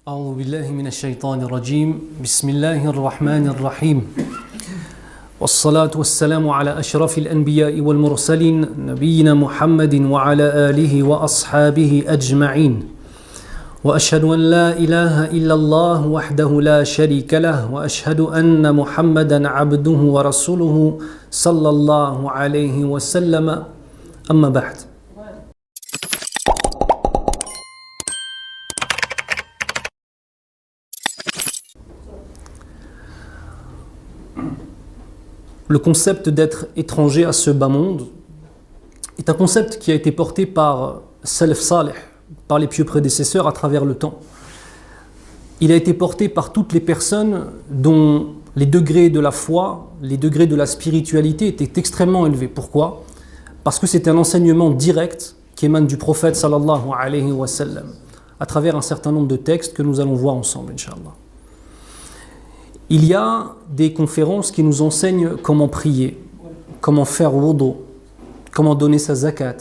أعوذ بالله من الشيطان الرجيم بسم الله الرحمن الرحيم والصلاة والسلام على أشرف الأنبياء والمرسلين نبينا محمد وعلى آله وأصحابه أجمعين وأشهد أن لا إله إلا الله وحده لا شريك له وأشهد أن محمدا عبده ورسوله صلى الله عليه وسلم أما بعد. Le concept d'être étranger à ce bas monde est un concept qui a été porté par Salaf Salih, par les pieux prédécesseurs à travers le temps. Il a été porté par toutes les personnes dont les degrés de la foi, les degrés de la spiritualité étaient extrêmement élevés. Pourquoi ? Parce que c'est un enseignement direct qui émane du prophète sallallahu alayhi wa sallam, à travers un certain nombre de textes que nous allons voir ensemble, Inch'Allah. Il y a des conférences qui nous enseignent comment prier, comment faire wudu, comment donner sa zakat,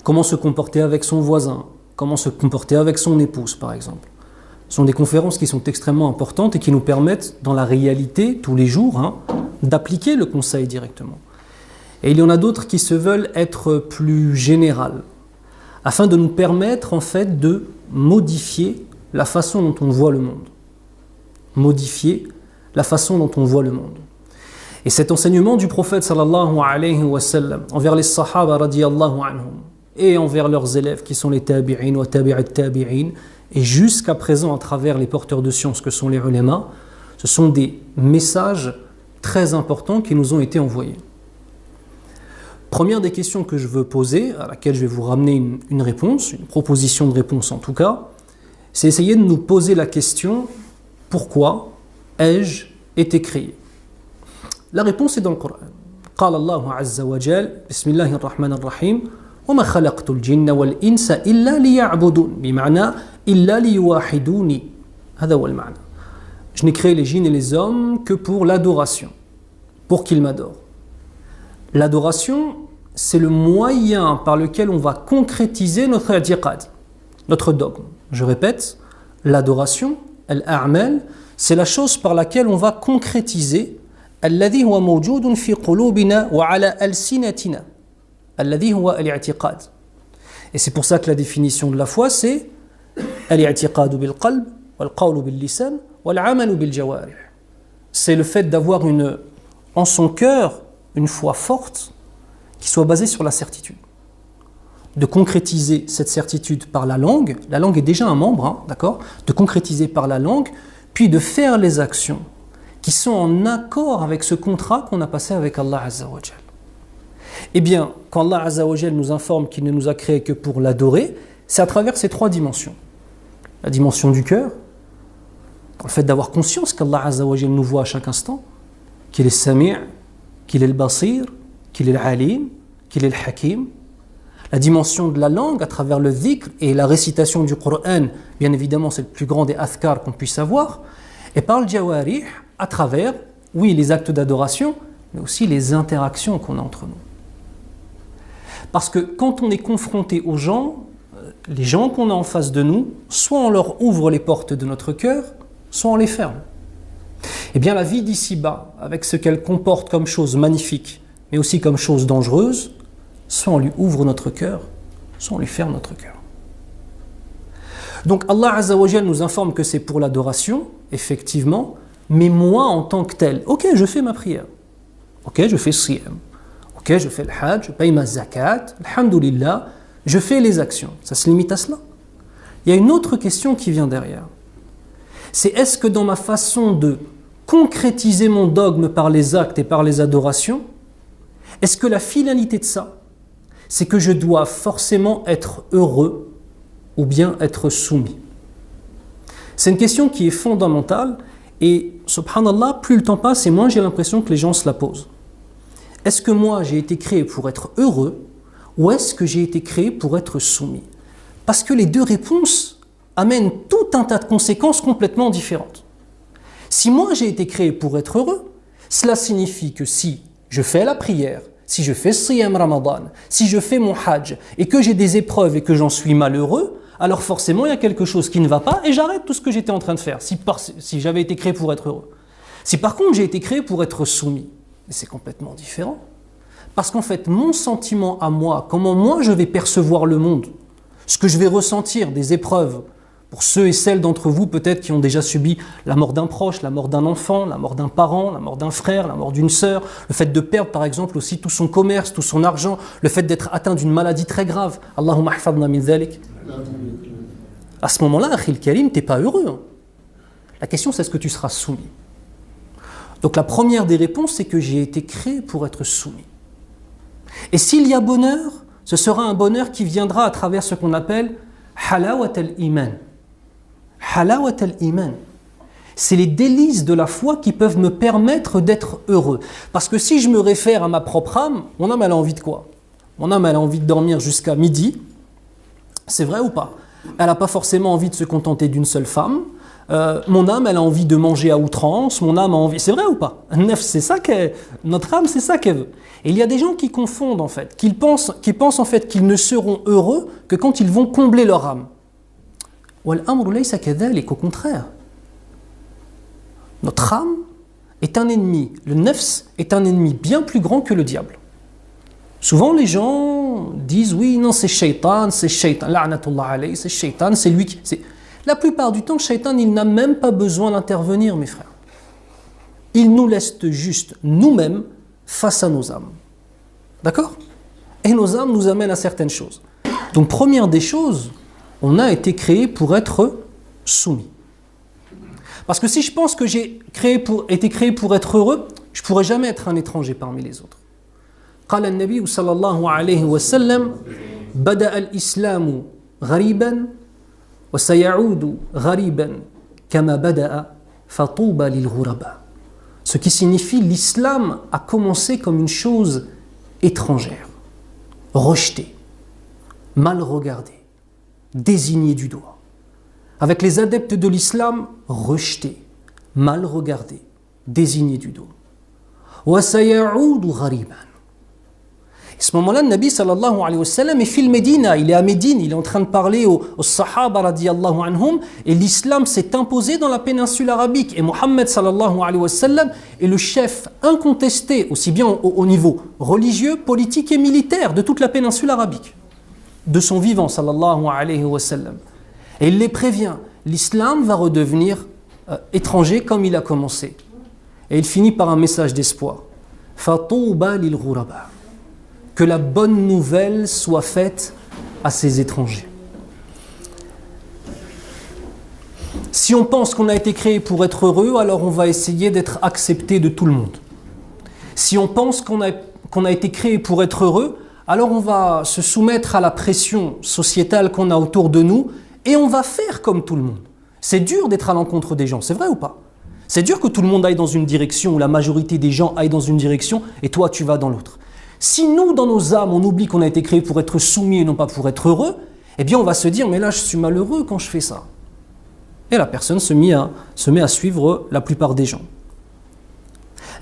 comment se comporter avec son voisin, comment se comporter avec son épouse par exemple. Ce sont des conférences qui sont extrêmement importantes et qui nous permettent dans la réalité, tous les jours, d'appliquer le conseil directement. Et il y en a d'autres qui se veulent être plus générales, afin de nous permettre en fait de modifier la façon dont on voit le monde. Modifier la façon dont on voit le monde. Et cet enseignement du prophète sallallahu alayhi wa sallam envers les sahaba radiyallahu anhum et envers leurs élèves qui sont les tabi'in wa tabi'at tabi'in et jusqu'à présent à travers les porteurs de science que sont les ulama, ce sont des messages très importants qui nous ont été envoyés. Première des questions que je veux poser, à laquelle je vais vous ramener une réponse, une proposition de réponse en tout cas, c'est essayer de nous poser la question: pourquoi ai-je été créé? La réponse est dans le Coran. قال الله عز وجل بسم الله الرحمن الرحيم وما خلقت الجن والإنس إلا ليعبدون بمعنى إلا ليوحدوني هذا هو المعنى. Je n'ai créé les djinns et les hommes que pour l'adoration, pour qu'ils m'adorent. L'adoration, c'est le moyen par lequel on va concrétiser notre i'tiqad, notre dogme. Je répète, l'adoration, al-a'mal, c'est la chose par laquelle on va concrétiser الذي هو موجود في قلوبنا وعلى ألسنتنا الذي هو الاعتقاد. Et c'est pour ça que la définition de la foi c'est الاعتقاد بالقلب والقول باللسان والعمل بالجوارح. C'est le fait d'avoir en son cœur une foi forte qui soit basée sur la certitude. De concrétiser cette certitude par la langue est déjà un membre, d'accord ? De concrétiser par la langue, puis de faire les actions qui sont en accord avec ce contrat qu'on a passé avec Allah Azza wa Jal. Eh bien, quand Allah Azza wa Jal nous informe qu'il ne nous a créé que pour l'adorer, c'est à travers ces trois dimensions. La dimension du cœur, le fait d'avoir conscience qu'Allah Azza wa Jal nous voit à chaque instant, qu'il est Sami', qu'il est le Basir, qu'il est le Alim, qu'il est le Hakim. La dimension de la langue à travers le dhikr et la récitation du Coran, bien évidemment c'est le plus grand des adhkar qu'on puisse avoir, et par le jawarih à travers, oui, les actes d'adoration, mais aussi les interactions qu'on a entre nous. Parce que quand on est confronté aux gens, les gens qu'on a en face de nous, soit on leur ouvre les portes de notre cœur, soit on les ferme. Eh bien la vie d'ici-bas, avec ce qu'elle comporte comme chose magnifique, mais aussi comme chose dangereuse, soit on lui ouvre notre cœur, soit on lui ferme notre cœur. Donc Allah Azza wa Jal nous informe que c'est pour l'adoration, effectivement, mais moi en tant que tel, ok, je fais ma prière, ok, je fais siyam, ok, je fais le hajj, je paye ma zakat, alhamdoulilah, je fais les actions. Ça se limite à cela. Il y a une autre question qui vient derrière. C'est est-ce que dans ma façon de concrétiser mon dogme par les actes et par les adorations, est-ce que la finalité de ça, c'est que je dois forcément être heureux ou bien être soumis? C'est une question qui est fondamentale et, subhanallah, plus le temps passe et moins j'ai l'impression que les gens se la posent. Est-ce que moi j'ai été créé pour être heureux ou est-ce que j'ai été créé pour être soumis? Parce que les deux réponses amènent tout un tas de conséquences complètement différentes. Si moi j'ai été créé pour être heureux, cela signifie que si je fais la prière, si je fais Siyam Ramadan, si je fais mon Hajj et que j'ai des épreuves et que j'en suis malheureux, alors forcément il y a quelque chose qui ne va pas et j'arrête tout ce que j'étais en train de faire, si j'avais été créé pour être heureux. Si par contre j'ai été créé pour être soumis, c'est complètement différent. Parce qu'en fait, mon sentiment à moi, comment moi je vais percevoir le monde, ce que je vais ressentir, des épreuves, pour ceux et celles d'entre vous peut-être qui ont déjà subi la mort d'un proche, la mort d'un enfant, la mort d'un parent, la mort d'un frère, la mort d'une sœur, le fait de perdre par exemple aussi tout son commerce, tout son argent, le fait d'être atteint d'une maladie très grave. Allahumma ahfadna min dhalik. À ce moment-là, Akhil Karim, t'es pas heureux. Hein. La question c'est est-ce que tu seras soumis. Donc la première des réponses c'est que j'ai été créé pour être soumis. Et s'il y a bonheur, ce sera un bonheur qui viendra à travers ce qu'on appelle halawat al-iman. Halawat al-iman. C'est les délices de la foi qui peuvent me permettre d'être heureux. Parce que si je me réfère à ma propre âme, mon âme elle a envie de quoi? Mon âme elle a envie de dormir jusqu'à midi. C'est vrai ou pas? Elle n'a pas forcément envie de se contenter d'une seule femme. Mon âme elle a envie de manger à outrance. Mon âme a envie... C'est vrai ou pas? C'est ça notre âme, c'est ça qu'elle veut. Et il y a des gens qui confondent en fait, qui pensent en fait qu'ils ne seront heureux que quand ils vont combler leur âme. Wal-amru laysa kadhalik, au contraire. Notre âme est un ennemi, le nafs est un ennemi bien plus grand que le diable. Souvent les gens disent oui, non c'est shaitan, la'natullah alayhi, c'est shaitan, c'est lui qui... La plupart du temps, shaitan il n'a même pas besoin d'intervenir mes frères. Il nous laisse juste nous-mêmes face à nos âmes. D'accord? Et nos âmes nous amènent à certaines choses. Donc première des choses, on a été créé pour être soumis. Parce que si je pense que j'ai été créé pour être heureux, je ne pourrais jamais être un étranger parmi les autres. قال النبي صلى الله عليه وسلم بدأ الإسلام غريبا وسيعود غريبا كما بدأ فطوبى للغرباء. Ce qui signifie l'islam a commencé comme une chose étrangère, rejetée, mal regardée, désignée du doigt. Avec les adeptes de l'islam, rejetés, mal regardés, désignés du doigt. وَسَيَعُودُ غَرِيبًا. À ce moment-là, le Nabi sallallahu alayhi wa sallam est fil Médina, il est à Médine, il est en train de parler aux Sahaba radiyallahu anhum, et l'islam s'est imposé dans la péninsule arabique. Et Mohammed sallallahu alayhi wa sallam est le chef incontesté, aussi bien au niveau religieux, politique et militaire de toute la péninsule arabique, de son vivant sallallahu alayhi wa sallam. Et il les prévient, l'islam va redevenir étranger comme il a commencé. Et il finit par un message d'espoir. Fatouba lil ghuraba. Que la bonne nouvelle soit faite à ces étrangers. Si on pense qu'on a été créé pour être heureux, alors on va essayer d'être accepté de tout le monde. Si on pense qu'on a été créé pour être heureux, alors on va se soumettre à la pression sociétale qu'on a autour de nous et on va faire comme tout le monde. C'est dur d'être à l'encontre des gens, c'est vrai ou pas? C'est dur que tout le monde aille dans une direction, ou la majorité des gens aillent dans une direction et toi tu vas dans l'autre. Si nous, dans nos âmes, on oublie qu'on a été créé pour être soumis et non pas pour être heureux, eh bien on va se dire, mais là je suis malheureux quand je fais ça. Et la personne se met à suivre la plupart des gens.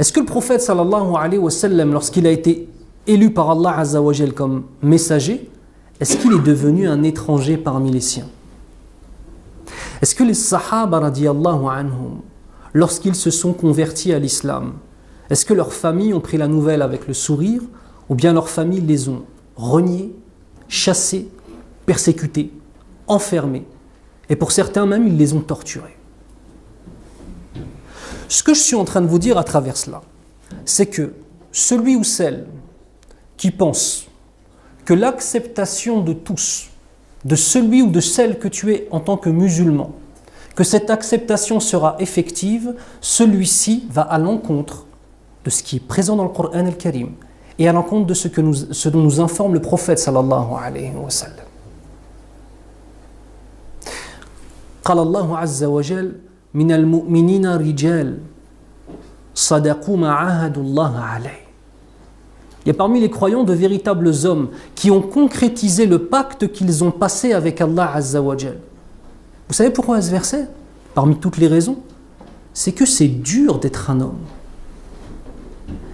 Est-ce que le prophète sallallahu alayhi wa sallam, lorsqu'il a été élu par Allah azza wa jal comme messager, est-ce qu'il est devenu un étranger parmi les siens? Est-ce que les sahaba radiyallahu anhum, lorsqu'ils se sont convertis à l'islam, est-ce que leurs familles ont pris la nouvelle avec le sourire, ou bien leurs familles les ont reniés, chassés, persécutés, enfermés, et pour certains même ils les ont torturés? Ce que je suis en train de vous dire à travers cela, c'est que celui ou celle qui pense que l'acceptation de tous, de celui ou de celle que tu es en tant que musulman, que cette acceptation sera effective, celui-ci va à l'encontre de ce qui est présent dans le Coran al-Karim et à l'encontre de ce dont nous informe le prophète sallallahu alayhi wa sallam. قال الله عز وجل من المؤمنين رجال صدقوا ما عاهدوا الله عليه. Il y a parmi les croyants de véritables hommes qui ont concrétisé le pacte qu'ils ont passé avec Allah azza wa jal. Vous savez pourquoi ce verset? Parmi toutes les raisons, c'est que c'est dur d'être un homme.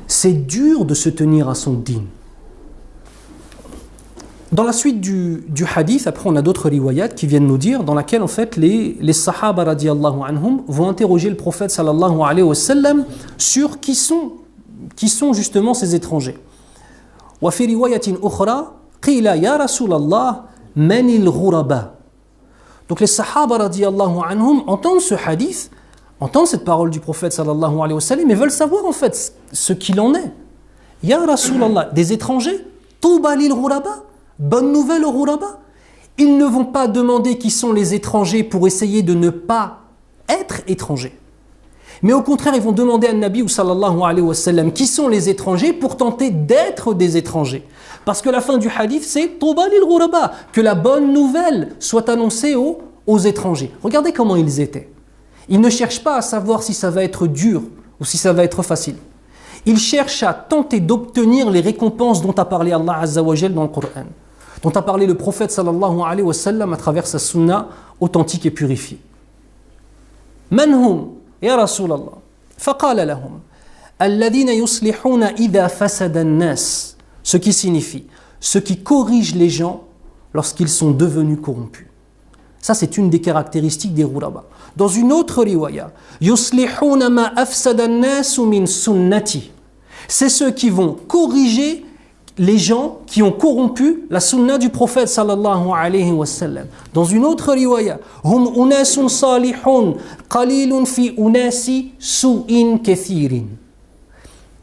C'est dur de se tenir à son dîn. Dans la suite du hadith, après on a d'autres riwayats qui viennent nous dire, dans laquelle en fait les sahaba radiyallahu anhum vont interroger le prophète sallallahu alayhi wa sallam sur qui sont justement ces étrangers. Wa fi riwayatin ukhra qila ya Rasulallah manil ghuraba. Donc les sahaba radiyallahu anhum entendent ce hadith, entendent cette parole du prophète sallallahu alayhi wa sallam, mais veulent savoir en fait ce qu'il en est. Ya Rasulallah, des étrangers, Touba lil ghuraba. Bonne nouvelle aux Ghuraba. Ils ne vont pas demander qui sont les étrangers pour essayer de ne pas être étrangers. Mais au contraire, ils vont demander à Nabi sallallahu alayhi wa sallam qui sont les étrangers pour tenter d'être des étrangers. Parce que la fin du hadith, c'est Touba lil ghuraba, que la bonne nouvelle soit annoncée aux étrangers. Regardez comment ils étaient. Ils ne cherchent pas à savoir si ça va être dur ou si ça va être facile. Ils cherchent à tenter d'obtenir les récompenses dont a parlé Allah Azza wa Jal dans le Coran, dont a parlé le prophète sallallahu alayhi wa sallam à travers sa sunna authentique et purifiée. Man hum ya Rasulallah faqala lahum alladhina yuslihuna idha fasada an-nas, ce qui signifie ceux qui corrigent les gens lorsqu'ils sont devenus corrompus. Ça c'est une des caractéristiques des Ghuraba. Dans une autre riwaya, yuslihuna ma afsada an-nas min sunnati, c'est ceux qui vont corriger les gens qui ont corrompu la sunna du prophète sallallahu alayhi wa sallam. Dans une autre riwaya, hum unasun salihun qalilun fi unasi su'in kathirin.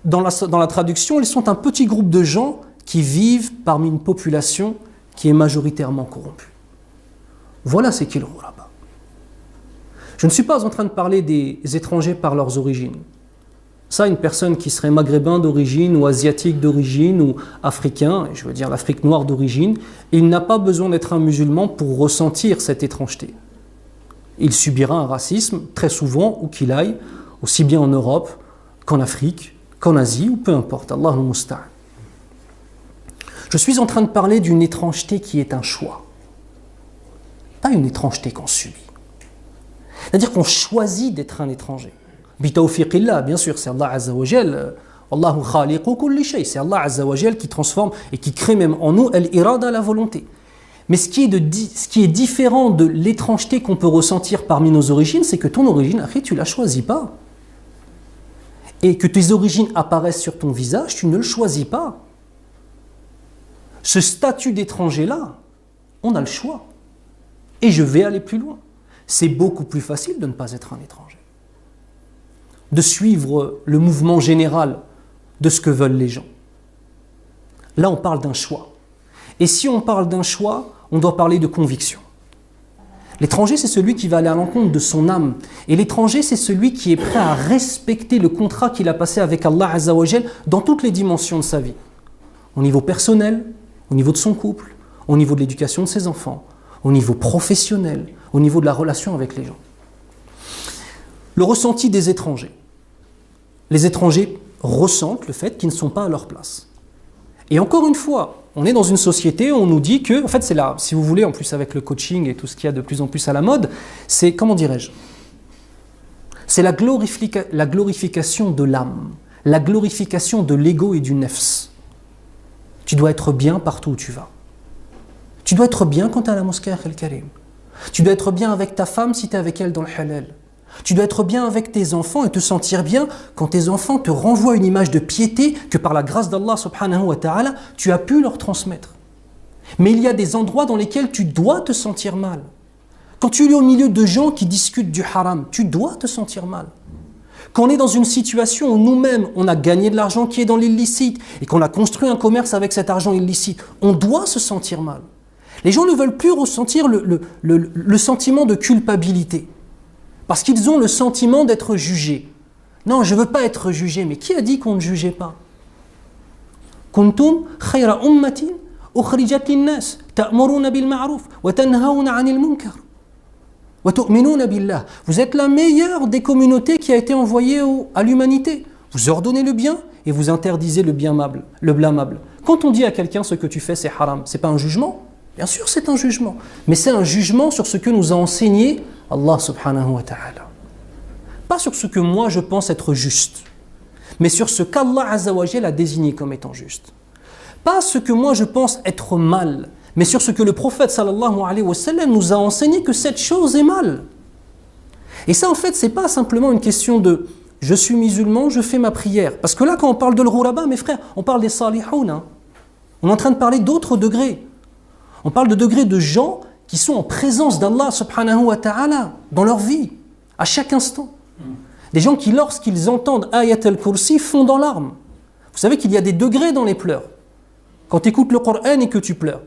Dans la traduction, ils sont un petit groupe de gens qui vivent parmi une population qui est majoritairement corrompue. Voilà ce qu'est le Ghuraba. Je ne suis pas en train de parler des étrangers par leurs origines. Ça, une personne qui serait maghrébin d'origine ou asiatique d'origine ou africain, je veux dire l'Afrique noire d'origine, il n'a pas besoin d'être un musulman pour ressentir cette étrangeté. Il subira un racisme très souvent où qu'il aille, aussi bien en Europe qu'en Afrique, qu'en Asie ou peu importe. Allahu musta'an. Je suis en train de parler d'une étrangeté qui est un choix, pas une étrangeté qu'on subit. C'est-à-dire qu'on choisit d'être un étranger. Bitawfiqillah, bien sûr, c'est Allah Azza wa Jal. Allahu khaliqu kulli shay. C'est Allah Azza wa Jal qui transforme et qui crée même en nous al-irada, la volonté. Mais ce qui est différent de l'étrangeté qu'on peut ressentir parmi nos origines, c'est que ton origine, après, tu ne la choisis pas. Et que tes origines apparaissent sur ton visage, tu ne le choisis pas. Ce statut d'étranger-là, on a le choix. Et je vais aller plus loin. C'est beaucoup plus facile de ne pas être un étranger, de suivre le mouvement général de ce que veulent les gens. Là, on parle d'un choix. Et si on parle d'un choix, on doit parler de conviction. L'étranger, c'est celui qui va aller à l'encontre de son âme. Et l'étranger, c'est celui qui est prêt à respecter le contrat qu'il a passé avec Allah Azza wa Jal dans toutes les dimensions de sa vie. Au niveau personnel, au niveau de son couple, au niveau de l'éducation de ses enfants, au niveau professionnel, au niveau de la relation avec les gens. Le ressenti des étrangers. Les étrangers ressentent le fait qu'ils ne sont pas à leur place. Et encore une fois, on est dans une société où on nous dit que, en fait c'est là, si vous voulez, en plus avec le coaching et tout ce qu'il y a de plus en plus à la mode, c'est, comment dirais-je, c'est la glorification de l'âme, la glorification de l'ego et du nefs. Tu dois être bien partout où tu vas. Tu dois être bien quand tu es à la mosquée Al-Karim. Tu dois être bien avec ta femme si tu es avec elle dans le halal. Tu dois être bien avec tes enfants et te sentir bien quand tes enfants te renvoient une image de piété que par la grâce d'Allah subhanahu wa ta'ala, tu as pu leur transmettre. Mais il y a des endroits dans lesquels tu dois te sentir mal. Quand tu es au milieu de gens qui discutent du haram, tu dois te sentir mal. Quand on est dans une situation où nous-mêmes, on a gagné de l'argent qui est dans l'illicite et qu'on a construit un commerce avec cet argent illicite, on doit se sentir mal. Les gens ne veulent plus ressentir le sentiment de culpabilité. Parce qu'ils ont le sentiment d'être jugés. Non, je ne veux pas être jugé. Mais qui a dit qu'on ne jugeait pas? Kuntum khayra ummatin ukhrijat linnas ta'muruna bil ma'ruf wa tanhauna 'anil munkar wa tu'minuna billah. Vous êtes la meilleure des communautés qui a été envoyée à l'humanité. Vous ordonnez le bien et vous interdisez le blâmable. Quand on dit à quelqu'un ce que tu fais c'est haram, c'est pas un jugement? Bien sûr, c'est un jugement. Mais c'est un jugement sur ce que nous a enseigné Allah subhanahu wa ta'ala. Pas sur ce que moi je pense être juste, mais sur ce qu'Allah azza wa jalla a désigné comme étant juste. Pas ce que moi je pense être mal, mais sur ce que le prophète sallallahu alayhi wa sallam nous a enseigné que cette chose est mal. Et ça en fait c'est pas simplement une question de je suis musulman, je fais ma prière. Parce que là quand on parle de l'ghuraba, mes frères, on parle des salihoun. Hein. On est en train de parler d'autres degrés. On parle de degrés de gens qui sont en présence d'Allah subhanahu wa ta'ala dans leur vie, à chaque instant. Des gens qui lorsqu'ils entendent Ayat al-Kursi fondent en larmes. Vous savez qu'il y a des degrés dans les pleurs. Quand tu écoutes le Coran et que tu pleures.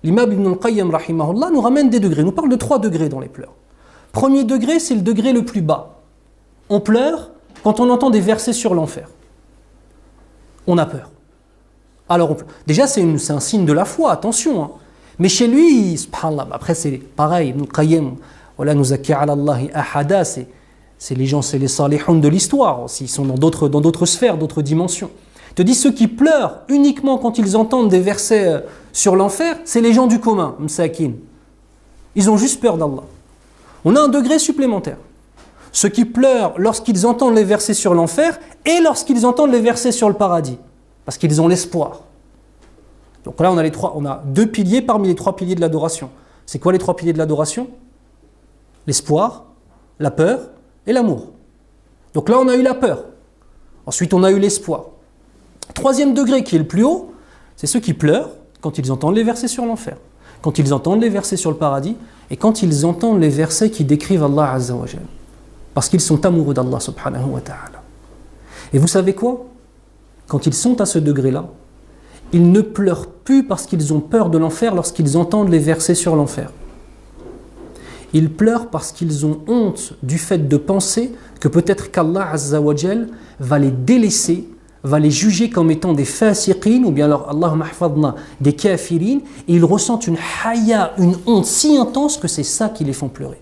L'imam Ibn al-Qayyim rahimahullah nous ramène des degrés, nous parle de 3 degrés dans les pleurs. Premier degré, c'est le degré le plus bas. On pleure quand on entend des versets sur l'enfer. On a peur. Alors, déjà, c'est un signe de la foi, attention. Hein. Mais chez lui, subhanallah, après c'est pareil, Ibn al-Qayyim, voilà, nous zakki ala Allahi ahada, c'est les gens, c'est les salihoun de l'histoire, s'ils sont dans d'autres sphères, d'autres dimensions. Il te dit ceux qui pleurent uniquement quand ils entendent des versets sur l'enfer, c'est les gens du commun, msakin. Ils ont juste peur d'Allah. On a un degré supplémentaire. Ceux qui pleurent lorsqu'ils entendent les versets sur l'enfer et lorsqu'ils entendent les versets sur le paradis, parce qu'ils ont l'espoir. Donc là, on a 2 piliers parmi les 3 piliers de l'adoration. C'est quoi les 3 piliers de l'adoration? L'espoir, la peur et l'amour. Donc là, on a eu la peur. Ensuite, on a eu l'espoir. 3e degré qui est le plus haut, c'est ceux qui pleurent quand ils entendent les versets sur l'enfer, quand ils entendent les versets sur le paradis et quand ils entendent les versets qui décrivent Allah Azza wa Jal. Parce qu'ils sont amoureux d'Allah subhanahu wa ta'ala. Et vous savez quoi? Quand ils sont à ce degré-là, ils ne pleurent plus parce qu'ils ont peur de l'enfer lorsqu'ils entendent les versets sur l'enfer. Ils pleurent parce qu'ils ont honte du fait de penser que peut-être qu'Allah Azza wa Jal va les délaisser, va les juger comme étant des fasiqin, ou bien alors, Allahumma hafadna, des kafirin, et ils ressentent une haya, une honte si intense que c'est ça qui les font pleurer.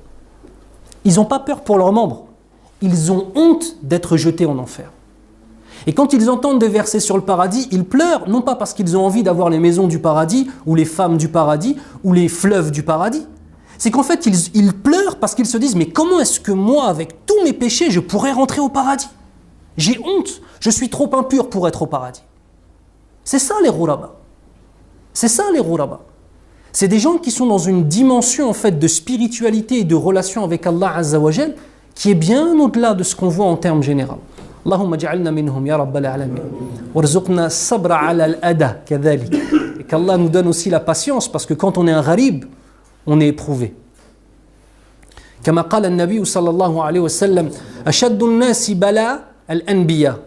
Ils n'ont pas peur pour leurs membres, ils ont honte d'être jetés en enfer. Et quand ils entendent des versets sur le paradis, ils pleurent, non pas parce qu'ils ont envie d'avoir les maisons du paradis, ou les femmes du paradis, ou les fleuves du paradis. C'est qu'en fait, ils pleurent parce qu'ils se disent « Mais comment est-ce que moi, avec tous mes péchés, je pourrais rentrer au paradis? J'ai honte, je suis trop impur pour être au paradis. » C'est ça les ghuraba. C'est ça les ghuraba. C'est des gens qui sont dans une dimension en fait de spiritualité et de relation avec Allah Azza wa Jal qui est bien au-delà de ce qu'on voit en termes généraux. Allahumma ja'alna minhum ya rabbal alamin warzuqna sabra ala al-ada kadhalik. Et qu'Allah nous donne aussi la patience parce que quand on est un gharib, on est éprouvé. Kama qala an-nabi sallallahu alayhi wa sallam ashaddu an-nasi bala al-anbiya.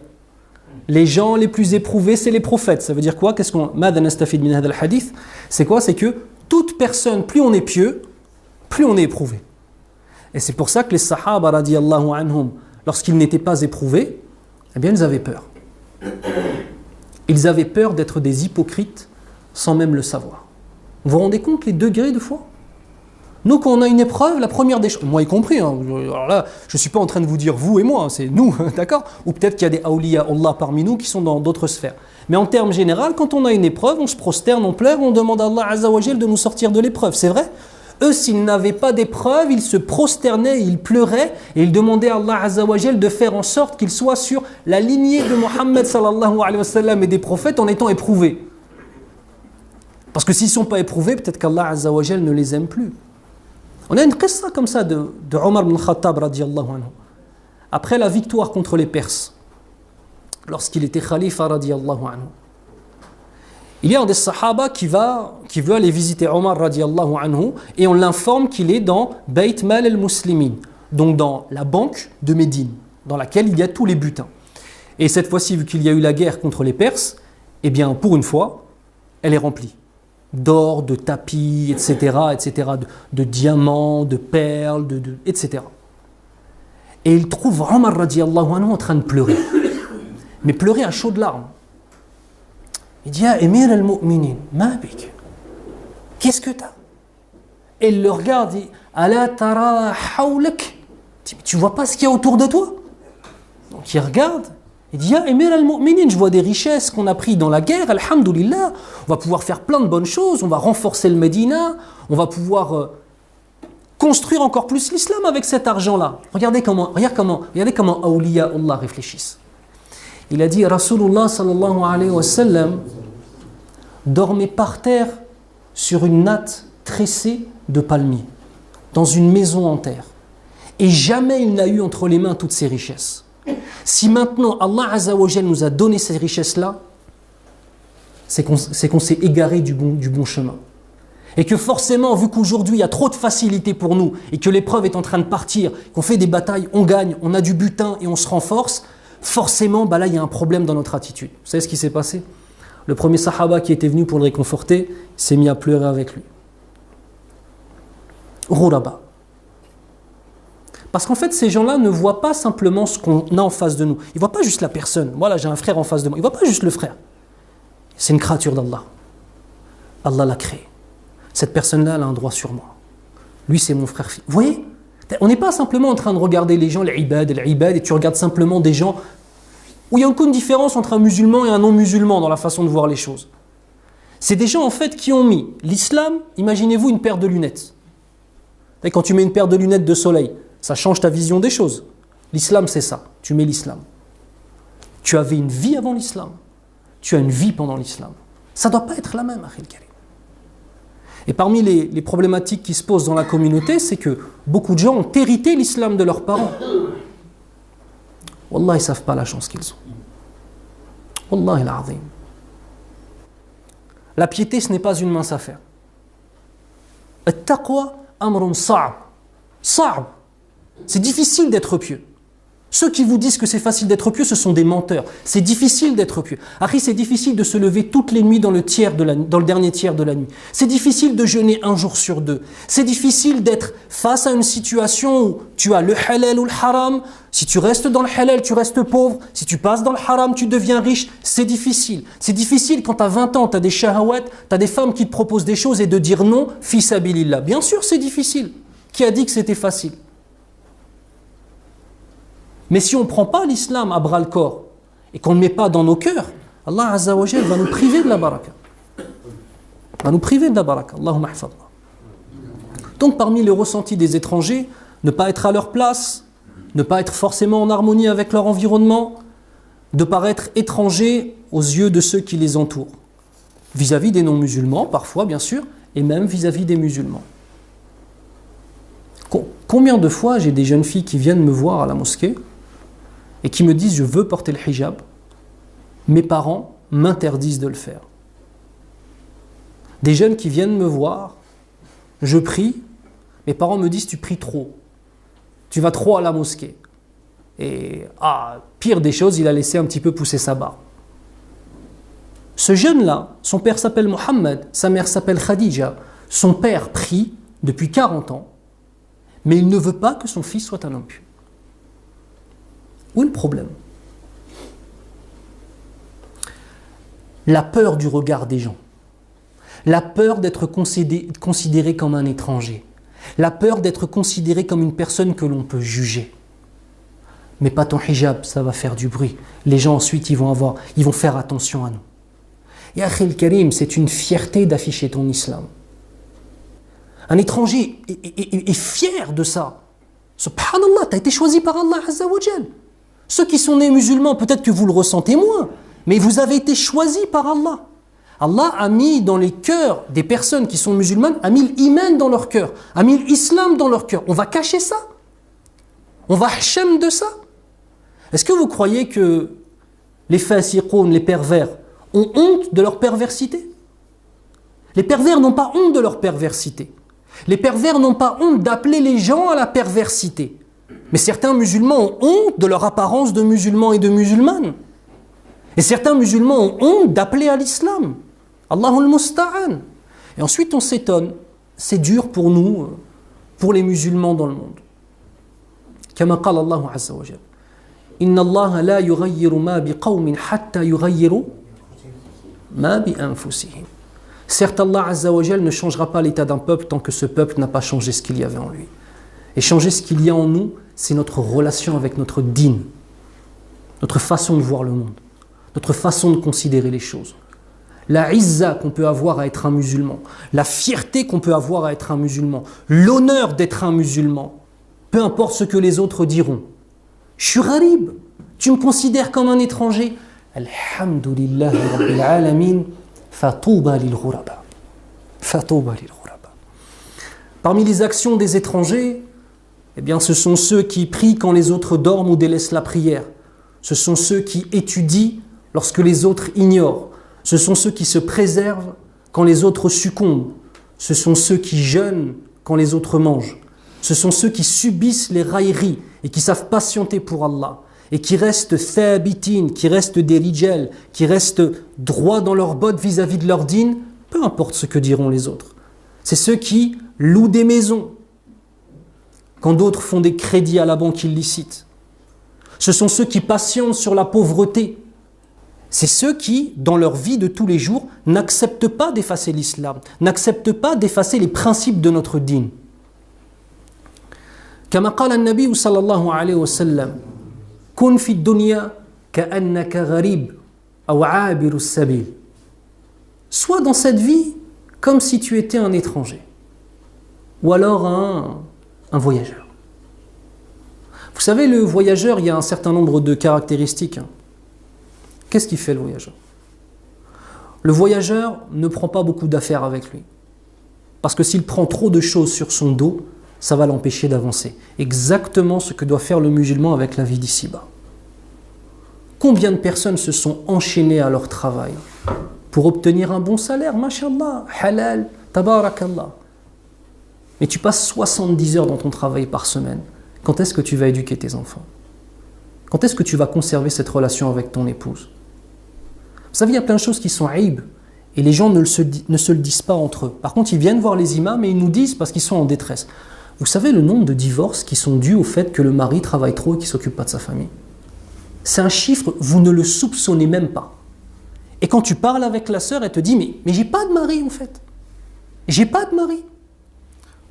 Les gens les plus éprouvés, c'est les prophètes. Ça veut dire quoi? Qu'est-ce qu'on madha nastafid min hadha al-hadith? C'est quoi? C'est que toute personne, plus on est pieux, plus on est éprouvé. Et c'est pour ça que les sahaba radiyallahu anhum, lorsqu'ils n'étaient pas éprouvés, eh bien ils avaient peur. Ils avaient peur d'être des hypocrites sans même le savoir. Vous vous rendez compte les degrés de foi? Nous, quand on a une épreuve, la première des choses, moi y compris, hein, alors là, je ne suis pas en train de vous dire vous et moi, c'est nous, d'accord? Ou peut-être qu'il y a des awliya Allah parmi nous qui sont dans d'autres sphères. Mais en termes généraux, quand on a une épreuve, on se prosterne, on pleure, on demande à Allah Azza wa Jal de nous sortir de l'épreuve, c'est vrai? Eux, s'ils n'avaient pas d'épreuve, ils se prosternaient, ils pleuraient et ils demandaient à Allah Azza wa Jal de faire en sorte qu'ils soient sur la lignée de Mohammed sallallahu alayhi wa sallam et des prophètes en étant éprouvés. Parce que s'ils ne sont pas éprouvés, peut-être qu'Allah Azza wa Jal ne les aime plus. On a une qissa comme ça de Omar ibn Khattab radiyallahu anhu. Après la victoire contre les Perses, lorsqu'il était khalifa radiyallahu anhu, il y a un des sahaba qui veut aller visiter Omar radiyallahu anhu et on l'informe qu'il est dans Bayt Mal al-Muslimin, donc dans la banque de Médine, dans laquelle il y a tous les butins. Et cette fois-ci, vu qu'il y a eu la guerre contre les Perses, eh bien pour une fois, elle est remplie d'or, de tapis, etc., de diamants, de perles, etc. Et il trouve Omar radiyallahu anhu en train de pleurer, mais pleurer à chaudes larmes. Il dit, ah, Emir al-Mu'minin, ma bik, qu'est-ce que t'as? Et il le regarde, il dit, ala tara hawlak, tu vois pas ce qu'il y a autour de toi? Donc il regarde, il dit, ah, Emir al-Mu'minin, je vois des richesses qu'on a prises dans la guerre, alhamdoulilah, on va pouvoir faire plein de bonnes choses, on va renforcer le Médina, on va pouvoir construire encore plus l'islam avec cet argent-là. Regardez comment Awliya Allah réfléchissent. Il a dit, Rasulullah sallallahu alayhi wa sallam dormait par terre sur une natte tressée de palmiers, dans une maison en terre. Et jamais il n'a eu entre les mains toutes ces richesses. Si maintenant Allah Azza wa Jal nous a donné ces richesses-là, c'est qu'on s'est égaré du bon chemin. Et que forcément, vu qu'aujourd'hui il y a trop de facilité pour nous, et que l'épreuve est en train de partir, qu'on fait des batailles, on gagne, on a du butin et on se renforce, forcément, là il y a un problème dans notre attitude. Vous savez ce qui s'est passé? Le premier sahaba qui était venu pour le réconforter s'est mis à pleurer avec lui. Ghuraba. Parce qu'en fait, ces gens-là ne voient pas simplement ce qu'on a en face de nous. Ils ne voient pas juste la personne. Moi, là, j'ai un frère en face de moi. Ils ne voient pas juste le frère. C'est une créature d'Allah. Allah l'a créé. Cette personne-là, elle a un droit sur moi. Lui, c'est mon frère. Vous voyez? On n'est pas simplement en train de regarder les gens, les ibad, et tu regardes simplement des gens où il n'y a aucune différence entre un musulman et un non-musulman dans la façon de voir les choses. C'est des gens, en fait, qui ont mis l'islam, imaginez-vous une paire de lunettes. Et quand tu mets une paire de lunettes de soleil, ça change ta vision des choses. L'islam, c'est ça. Tu mets l'islam. Tu avais une vie avant l'islam. Tu as une vie pendant l'islam. Ça ne doit pas être la même, Akhil Karim. Et parmi les problématiques qui se posent dans la communauté, c'est que beaucoup de gens ont hérité l'islam de leurs parents. Wallah, ils ne savent pas la chance qu'ils ont. Wallah al-azim. La piété, ce n'est pas une mince affaire. At-taqwa amrun sa'b. Sa'b. C'est difficile d'être pieux. Ceux qui vous disent que c'est facile d'être pieux, ce sont des menteurs. C'est difficile d'être pieux. Après, c'est difficile de se lever toutes les nuits dans le dernier tiers de la nuit. C'est difficile de jeûner un jour sur deux. C'est difficile d'être face à une situation où tu as le halal ou le haram. Si tu restes dans le halal, tu restes pauvre. Si tu passes dans le haram, tu deviens riche. C'est difficile. C'est difficile quand tu as 20 ans, tu as des shahawat, tu as des femmes qui te proposent des choses et de dire non, fi sabilillah. Bien sûr, c'est difficile. Qui a dit que c'était facile? Mais si on ne prend pas l'islam à bras-le-corps et qu'on ne le met pas dans nos cœurs, Allah Azza wa Jal va nous priver de la baraka. Va nous priver de la baraka. Allahumma hafadna. Donc parmi les ressentis des étrangers, ne pas être à leur place, ne pas être forcément en harmonie avec leur environnement, de paraître étranger aux yeux de ceux qui les entourent. Vis-à-vis des non-musulmans, parfois bien sûr, et même vis-à-vis des musulmans. Combien de fois j'ai des jeunes filles qui viennent me voir à la mosquée et qui me disent « je veux porter le hijab », mes parents m'interdisent de le faire. Des jeunes qui viennent me voir, je prie, mes parents me disent « tu pries trop, tu vas trop à la mosquée ». Et pire des choses, il a laissé un petit peu pousser sa barbe. Ce jeune-là, son père s'appelle Mohammed, sa mère s'appelle Khadija, son père prie depuis 40 ans, mais il ne veut pas que son fils soit un homme pieux. Où est le problème? La peur du regard des gens, la peur d'être considéré comme un étranger, la peur d'être considéré comme une personne que l'on peut juger. Mais pas ton hijab, ça va faire du bruit. Les gens ensuite ils vont faire attention à nous. Et Akhil Karim, c'est une fierté d'afficher ton islam. Un étranger est fier de ça. Subhanallah, tu as été choisi par Allah Azza wa Jal. Ceux qui sont nés musulmans, peut-être que vous le ressentez moins, mais vous avez été choisis par Allah. Allah a mis dans les cœurs des personnes qui sont musulmanes, a mis l'iman dans leur cœur, a mis l'islam dans leur cœur. On va cacher ça? On va hachem de ça? Est-ce que vous croyez que les fasiqoun, les pervers, ont honte de leur perversité? Les pervers n'ont pas honte de leur perversité. Les pervers n'ont pas honte d'appeler les gens à la perversité. Mais certains musulmans ont honte de leur apparence de musulmans et de musulmanes. Et certains musulmans ont honte d'appeler à l'islam. Allahul musta'an. Et ensuite on s'étonne. C'est dur pour nous, pour les musulmans dans le monde. Kama qala Allahu azza wa jalla. Inna Allah la yughayyiru ma biqawmin hatta yughayyiru ma bi anfusihim. Certes, Allah Azza wa Jal ne changera pas l'état d'un peuple tant que ce peuple n'a pas changé ce qu'il y avait en lui. Et changer ce qu'il y a en nous, c'est notre relation avec notre dîn, notre façon de voir le monde, notre façon de considérer les choses. La izza qu'on peut avoir à être un musulman, la fierté qu'on peut avoir à être un musulman, l'honneur d'être un musulman, peu importe ce que les autres diront. Je suis gharib, tu me considères comme un étranger. Alhamdulillah Rabbil Alamin. Fatouba lil ghuraba. فَطُوبَى لِلْغُرَبَاءِ. Parmi les actions des étrangers, eh bien, ce sont ceux qui prient quand les autres dorment ou délaissent la prière. Ce sont ceux qui étudient lorsque les autres ignorent. Ce sont ceux qui se préservent quand les autres succombent. Ce sont ceux qui jeûnent quand les autres mangent. Ce sont ceux qui subissent les railleries et qui savent patienter pour Allah et qui restent thabitin, qui restent des rijal, qui restent droits dans leurs bottes vis-à-vis de leur dîn, peu importe ce que diront les autres. C'est ceux qui louent des maisons quand d'autres font des crédits à la banque illicite. Ce sont ceux qui patientent sur la pauvreté. C'est ceux qui, dans leur vie de tous les jours, n'acceptent pas d'effacer l'islam, n'acceptent pas d'effacer les principes de notre dîn. كما قال النبي صلى الله عليه وسلم كن في الدنيا كأنك غريب أو عابر السبيل. Sois dans cette vie comme si tu étais un étranger ou alors un voyageur. Vous savez, le voyageur, il y a un certain nombre de caractéristiques. Qu'est-ce qui fait le voyageur? Le voyageur ne prend pas beaucoup d'affaires avec lui. Parce que s'il prend trop de choses sur son dos, ça va l'empêcher d'avancer. Exactement ce que doit faire le musulman avec la vie d'ici-bas. Combien de personnes se sont enchaînées à leur travail pour obtenir un bon salaire, mashallah, halal, tabarakallah. Mais tu passes 70 heures dans ton travail par semaine. Quand est-ce que tu vas éduquer tes enfants? Quand est-ce que tu vas conserver cette relation avec ton épouse? Vous savez, il y a plein de choses qui sont aïbs et les gens ne se le disent pas entre eux. Par contre, ils viennent voir les imams et ils nous disent parce qu'ils sont en détresse. Vous savez le nombre de divorces qui sont dus au fait que le mari travaille trop et qu'il ne s'occupe pas de sa famille? C'est un chiffre, vous ne le soupçonnez même pas. Et quand tu parles avec la sœur, elle te dit « Mais j'ai pas de mari en fait. J'ai pas de mari. »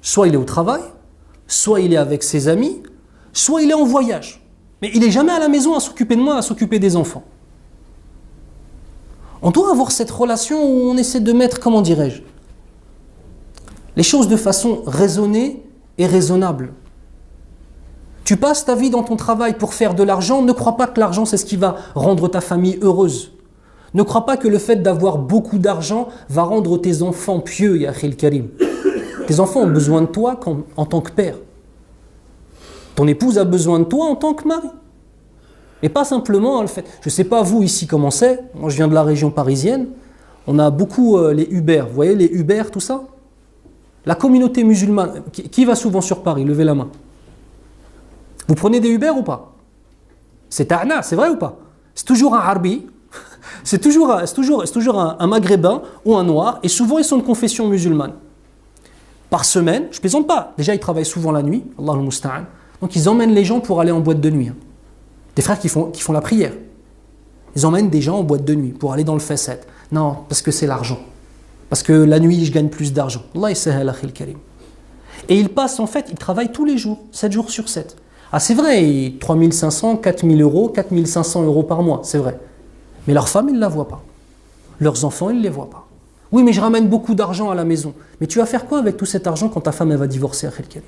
Soit il est au travail, soit il est avec ses amis, soit il est en voyage. Mais il n'est jamais à la maison à s'occuper de moi, à s'occuper des enfants. On doit avoir cette relation où on essaie de mettre, comment dirais-je, les choses de façon raisonnée et raisonnable. Tu passes ta vie dans ton travail pour faire de l'argent, ne crois pas que l'argent c'est ce qui va rendre ta famille heureuse. Ne crois pas que le fait d'avoir beaucoup d'argent va rendre tes enfants pieux, ya akhil karim. Tes enfants ont besoin de toi en tant que père. Ton épouse a besoin de toi en tant que mari. Et pas simplement le fait. Je ne sais pas vous ici comment c'est. Moi je viens de la région parisienne. On a beaucoup les Uber. Vous voyez les Uber, tout ça? La communauté musulmane. Qui va souvent sur Paris? Levez la main. Vous prenez des Uber ou pas? C'est ta'na, c'est vrai ou pas? C'est toujours un Arbi. C'est toujours un Maghrébin ou un Noir. Et souvent ils sont de confession musulmane. Par semaine, je ne plaisante pas. Déjà ils travaillent souvent la nuit. Allahul Musta'an. Donc ils emmènent les gens pour aller en boîte de nuit. Des frères qui font la prière. Ils emmènent des gens en boîte de nuit pour aller dans le facette. Non, parce que c'est l'argent. Parce que la nuit, je gagne plus d'argent. Allah yasahal akhil karim. Et ils passent en fait, ils travaillent tous les jours, 7 jours sur 7. Ah c'est vrai, 3500, 4000 euros, 4500 euros par mois, c'est vrai. Mais leur femme, ils ne la voient pas. Leurs enfants, ils ne les voient pas. Oui, mais je ramène beaucoup d'argent à la maison. Mais tu vas faire quoi avec tout cet argent quand ta femme elle va divorcer akhil karim?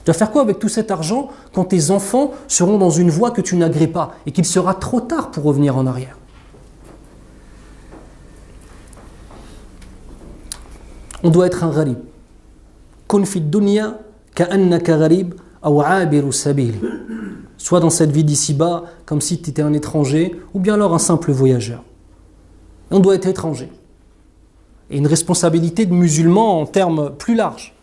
Tu vas faire quoi avec tout cet argent quand tes enfants seront dans une voie que tu n'agrées pas et qu'il sera trop tard pour revenir en arrière? On doit être un gharib. Kun fi dunya ka'annaka gharib aw 'abiru sabil. Soit dans cette vie d'ici-bas comme si tu étais un étranger ou bien alors un simple voyageur. On doit être étranger. Et une responsabilité de musulman en termes plus larges.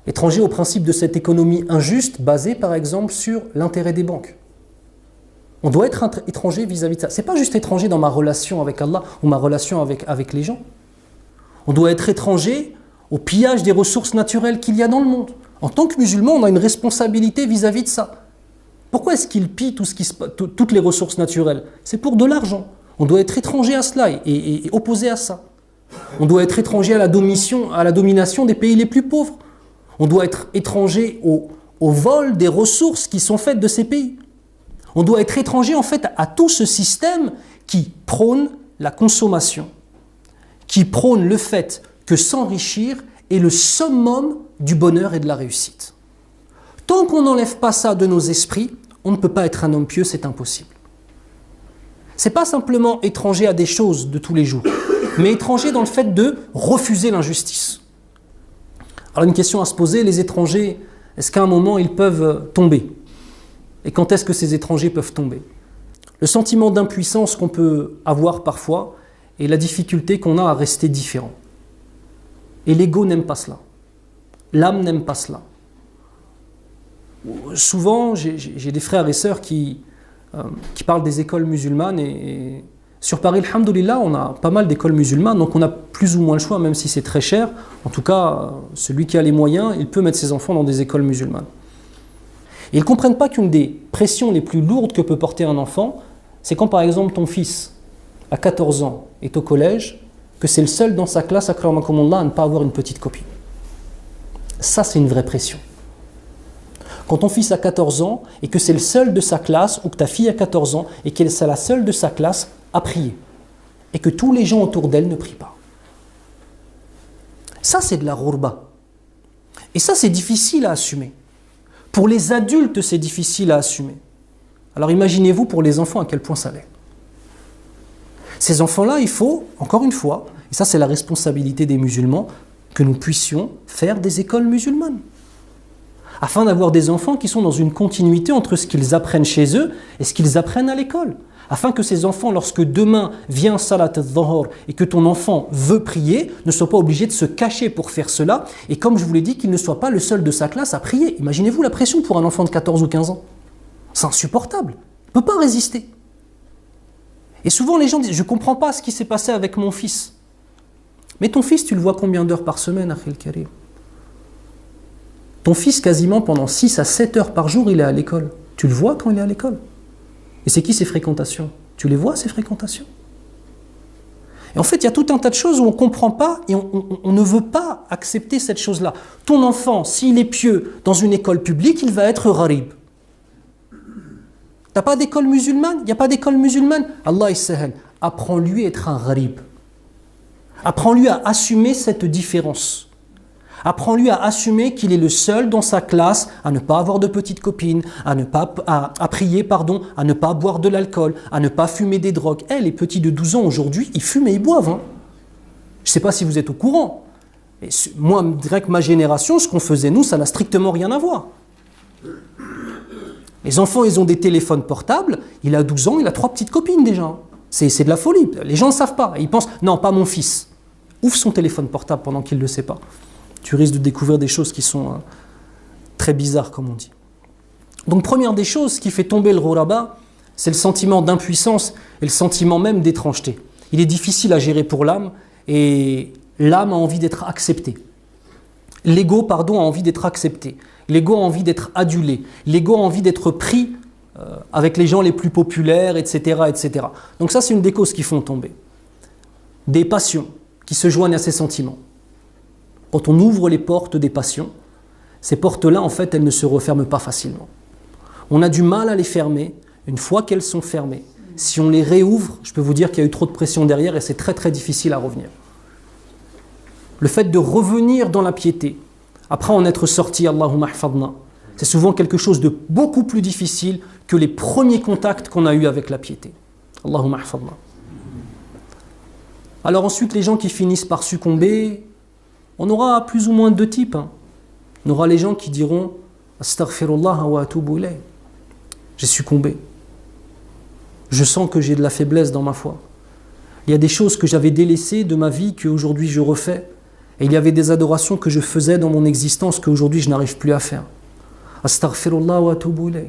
Étranger au principe de cette économie injuste basée par exemple sur l'intérêt des banques. On doit être étranger vis-à-vis de ça. Ce n'est pas juste étranger dans ma relation avec Allah ou ma relation avec les gens. On doit être étranger au pillage des ressources naturelles qu'il y a dans le monde. En tant que musulman, on a une responsabilité vis-à-vis de ça. Pourquoi est-ce qu'il pille toutes les ressources naturelles? C'est pour de l'argent. On doit être étranger à cela et opposé à ça. On doit être étranger à la domination des pays les plus pauvres. On doit être étranger au vol des ressources qui sont faites de ces pays. On doit être étranger en fait à tout ce système qui prône la consommation, qui prône le fait que s'enrichir est le summum du bonheur et de la réussite. Tant qu'on n'enlève pas ça de nos esprits, on ne peut pas être un homme pieux, c'est impossible. Ce n'est pas simplement étranger à des choses de tous les jours. mais étrangers dans le fait de refuser l'injustice. Alors une question à se poser, les étrangers, est-ce qu'à un moment ils peuvent tomber? Et quand est-ce que ces étrangers peuvent tomber? Le sentiment d'impuissance qu'on peut avoir parfois et la difficulté qu'on a à rester différent. Et l'ego n'aime pas cela. L'âme n'aime pas cela. Souvent, j'ai des frères et sœurs qui parlent des écoles musulmanes et sur Paris, alhamdoulilah, on a pas mal d'écoles musulmanes, donc on a plus ou moins le choix, même si c'est très cher. En tout cas, celui qui a les moyens, il peut mettre ses enfants dans des écoles musulmanes. Et ils ne comprennent pas qu'une des pressions les plus lourdes que peut porter un enfant, c'est quand par exemple ton fils, à 14 ans, est au collège, que c'est le seul dans sa classe, akramakumullah, à ne pas avoir une petite copine. Ça, c'est une vraie pression. Quand ton fils a 14 ans et que c'est le seul de sa classe, ou que ta fille a 14 ans et qu'elle est la seule de sa classe à prier, et que tous les gens autour d'elle ne prient pas. Ça, c'est de la ghurba. Et ça, c'est difficile à assumer. Pour les adultes, c'est difficile à assumer. Alors imaginez-vous pour les enfants à quel point ça l'est. Ces enfants-là, il faut, encore une fois, et ça c'est la responsabilité des musulmans, que nous puissions faire des écoles musulmanes. Afin d'avoir des enfants qui sont dans une continuité entre ce qu'ils apprennent chez eux et ce qu'ils apprennent à l'école. Afin que ces enfants, lorsque demain vient Salat al-Dhuhr et que ton enfant veut prier, ne soient pas obligés de se cacher pour faire cela. Et comme je vous l'ai dit, qu'il ne soit pas le seul de sa classe à prier. Imaginez-vous la pression pour un enfant de 14 ou 15 ans. C'est insupportable. Il ne peut pas résister. Et souvent les gens disent, je ne comprends pas ce qui s'est passé avec mon fils. Mais ton fils, tu le vois combien d'heures par semaine, Akhil Karim? Ton fils, quasiment pendant 6 à 7 heures par jour, il est à l'école. Tu le vois quand il est à l'école. Et c'est qui ses fréquentations? Tu les vois, ces fréquentations? Et en fait, il y a tout un tas de choses où on ne comprend pas et on ne veut pas accepter cette chose-là. Ton enfant, s'il est pieux dans une école publique, il va être gharib. T'as pas d'école musulmane? Il n'y a pas d'école musulmane? Allah is-sahel. Apprends-lui à être un gharib. Apprends-lui à assumer cette différence. Apprends-lui à assumer qu'il est le seul dans sa classe à ne pas avoir de petites copines, à prier, à ne pas boire de l'alcool, à ne pas fumer des drogues. Les petits de 12 ans aujourd'hui, ils fument et ils boivent. Hein. Je ne sais pas si vous êtes au courant. Mais moi, direct ma génération, ce qu'on faisait nous, ça n'a strictement rien à voir. Les enfants, ils ont des téléphones portables. Il a 12 ans, il a 3 petites copines déjà. C'est de la folie. Les gens ne savent pas. Ils pensent, non, pas mon fils. Ouvre son téléphone portable pendant qu'il ne le sait pas. Tu risques de découvrir des choses qui sont très bizarres, comme on dit. Donc, première des choses qui fait tomber le ghuraba, c'est le sentiment d'impuissance et le sentiment même d'étrangeté. Il est difficile à gérer pour l'âme et l'âme a envie d'être acceptée. L'ego, a envie d'être accepté. L'ego a envie d'être adulé. L'ego a envie d'être pris avec les gens les plus populaires, etc., etc. Donc ça, c'est une des causes qui font tomber. Des passions qui se joignent à ces sentiments. Quand on ouvre les portes des passions, ces portes-là, en fait, elles ne se referment pas facilement. On a du mal à les fermer. Une fois qu'elles sont fermées, si on les réouvre, je peux vous dire qu'il y a eu trop de pression derrière et c'est très très difficile à revenir. Le fait de revenir dans la piété, après en être sorti, Allahumma hfadna, c'est souvent quelque chose de beaucoup plus difficile que les premiers contacts qu'on a eus avec la piété. Allahumma hfadna. Alors ensuite, les gens qui finissent par succomber, on aura plus ou moins 2 types. On aura les gens qui diront « Astaghfirullah wa atubu ilayh » j'ai succombé. Je sens que j'ai de la faiblesse dans ma foi. Il y a des choses que j'avais délaissées de ma vie qu'aujourd'hui je refais. Et il y avait des adorations que je faisais dans mon existence qu'aujourd'hui je n'arrive plus à faire. Astaghfirullah wa atubu ilayh.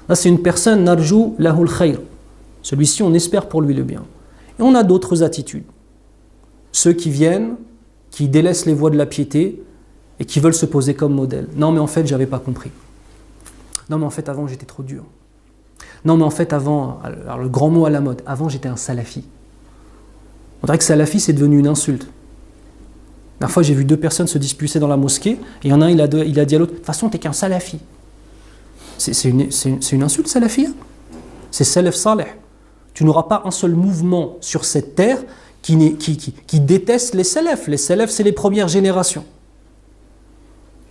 Là, c'est une personne, narju lahul khayr. Celui-ci, on espère pour lui le bien. Et on a d'autres attitudes. Ceux qui viennent, qui délaissent les voies de la piété et qui veulent se poser comme modèle. Non, mais en fait, je n'avais pas compris. Non, mais en fait, avant, j'étais trop dur. Non, mais en fait, avant, alors le grand mot à la mode, avant, j'étais un salafi. On dirait que salafi, c'est devenu une insulte. La dernière fois, j'ai vu 2 personnes se disputer dans la mosquée, et il y en a un, il a dit à l'autre, de toute façon, t'es qu'un salafi. C'est une insulte, salafi. Hein, c'est salaf salih. Tu n'auras pas un seul mouvement sur cette terre qui déteste les salafs. Les salafs, c'est les premières générations.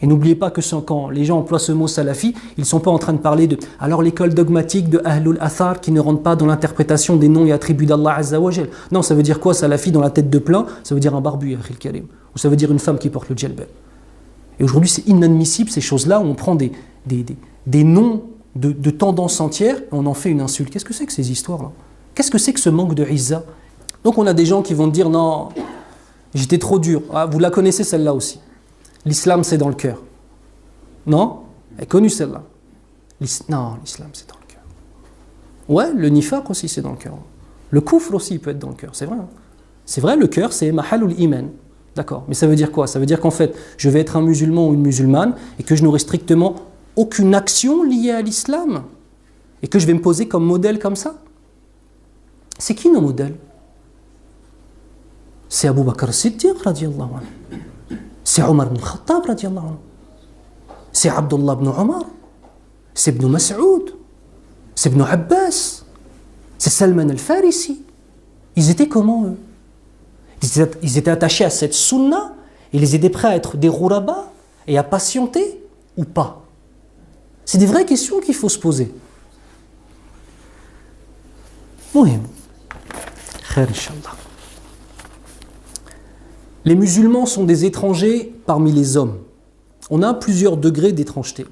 Et n'oubliez pas que quand les gens emploient ce mot salafi, ils ne sont pas en train de parler de alors l'école dogmatique de Ahlul Athar qui ne rentre pas dans l'interprétation des noms et attributs d'Allah Azza wa Jal. Non, ça veut dire quoi salafi dans la tête de plein? Ça veut dire un barbu, Akhil Karim. Ou ça veut dire une femme qui porte le djelbab. Et aujourd'hui, c'est inadmissible ces choses-là où on prend des noms de tendances entières et on en fait une insulte. Qu'est-ce que c'est que ces histoires-là? Qu'est-ce que c'est que ce manque de izza? Donc on a des gens qui vont dire non, j'étais trop dur. Ah, vous la connaissez celle-là aussi. L'islam, c'est dans le cœur. Non? Elle est connue celle-là. Non, l'islam, c'est dans le cœur. Ouais, le nifaq aussi, c'est dans le cœur. Le kufr aussi peut être dans le cœur, c'est vrai. Hein? C'est vrai, le cœur, c'est mahalul iman. D'accord. Mais ça veut dire quoi? Ça veut dire qu'en fait, je vais être un musulman ou une musulmane et que je n'aurai strictement aucune action liée à l'islam. Et que je vais me poser comme modèle comme ça. C'est qui nos modèles? C'est Abu Bakr Siddiq, radiallahu anhu. C'est Omar ibn Khattab, radiallahu anhu. C'est Abdullah ibn Omar. C'est Ibn Mas'ud. C'est Ibn Abbas. C'est Salman al-Farisi. Ils étaient comment, eux? Ils étaient attachés à cette sunna et ils étaient prêts à être des rourabas et à patienter ou pas? C'est des vraies questions qu'il faut se poser. Mouhim. Khair, Inch'Allah. Les musulmans sont des étrangers parmi les hommes. On a plusieurs degrés d'étrangeté.